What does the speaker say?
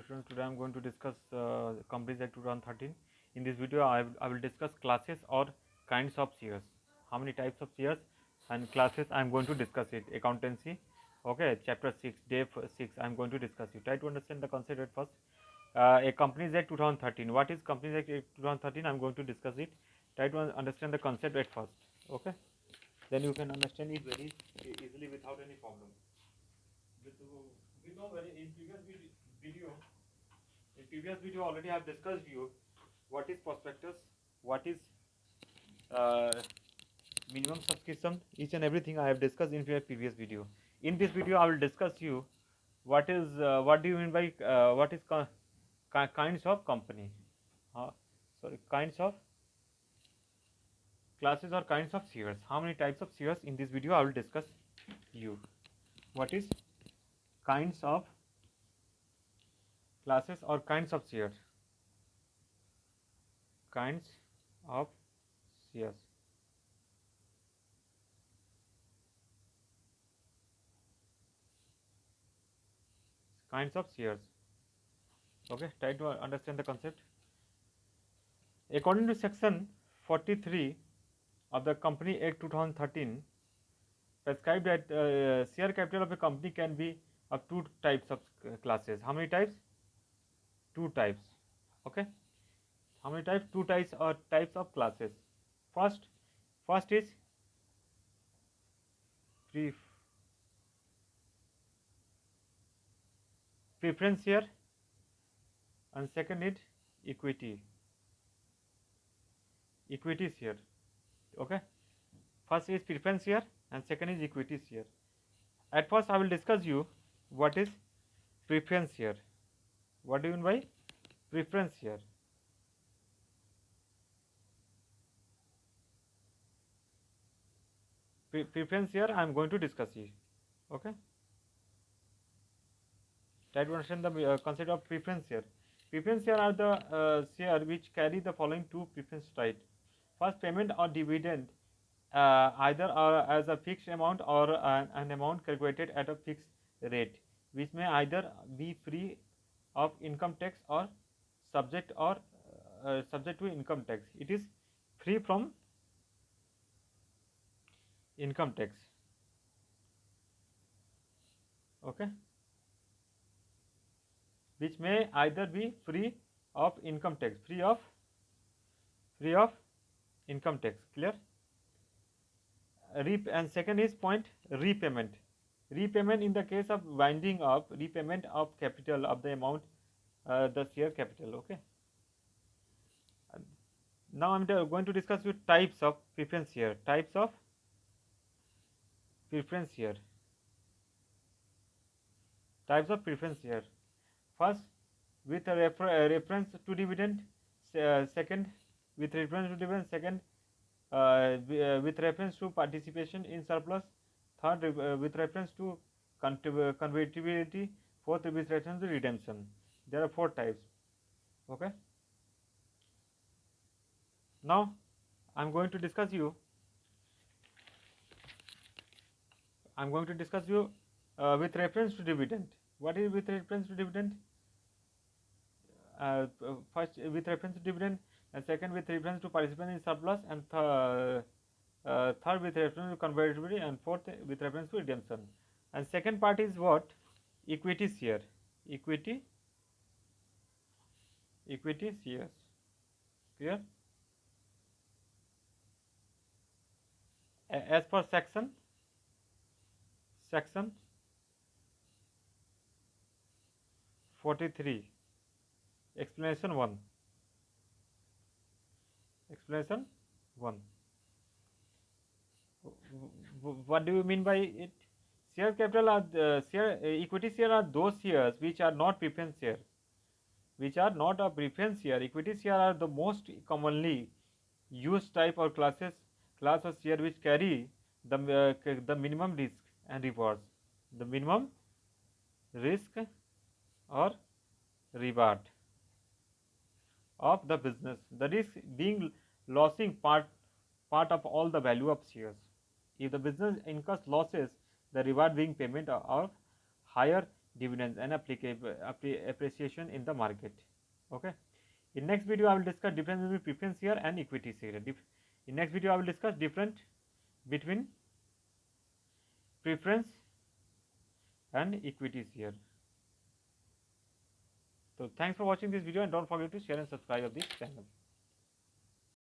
Students, today I am going to discuss Companies Act 2013. In this video, I will discuss classes or kinds of shares. How many types of shares and classes I am going to discuss it. Accountancy, okay, chapter 6, day 6, I am going to discuss it. Try to understand the concept at first. A Companies Act 2013. What is Companies Act 2013? I am going to discuss it. Try to understand the concept at first, okay. Then you can understand it very easily without any problem. We know very in video previous video already I have discussed you what is prospectus, what is uh, minimum subscription, each and everything I have discussed in previous video. In this video I will discuss you what do you mean by what is kinds of company, sorry, kinds of classes or kinds of shares. How many types of shares? In this video I will discuss you what is kinds of classes or kinds of shares, kinds of shares. Kinds of shares. Okay, try to understand the concept. According to section 43 of the Company Act 2013, prescribed that share capital of a company can be of two types of classes. How many types? Two types. Okay. How many types? Two types or types of classes. First is preference share, and second is equity share. Okay. First is preference share and second is equity share. At first I will discuss you what is preference share. What do you mean by preference share? Preference share I am going to discuss here. Okay. Try to understand the concept of preference share. Preference share are the share which carry the following two preference rights. First, payment or dividend either as a fixed amount or an amount calculated at a fixed rate, which may either be free of income tax or subject to income tax. It is free from income tax. Okay. Which may either be free of income tax, free of income tax. Clear? And second is point repayment. Repayment in the case of winding up, repayment of capital of the amount, the share capital. Okay. Now I'm going to discuss with types of preference share. Types of preference share. Types of preference share. First, with a reference to dividend. Second, with reference to dividend. Second, with reference to participation in surplus. Third, with reference to convertibility. Fourth, with reference to redemption. There are four types. Okay. Now I'm going to discuss you with reference to dividend. What is with reference to dividend? First with reference to dividend, and second with reference to participation in surplus, and third with reference to convertibility, and fourth with reference to redemption. And second part is what? Equity share. Equity shares. Clear? As per section 43, explanation 1. Explanation 1. What do you mean by it? Share capital are equity share are those shares which are not preference share, which are not a preference share. Equity share are the most commonly used type or class of share which carry the minimum risk and rewards. The minimum risk or reward of the business. The risk being losing part of all the value of shares. If the business incurs losses, the reward being payment of higher dividends and appreciation in the market. Okay. In next video, I will discuss difference between preference share and equity share. In next video, I will discuss difference between preference and equity share. So thanks for watching this video and don't forget to share and subscribe of this channel.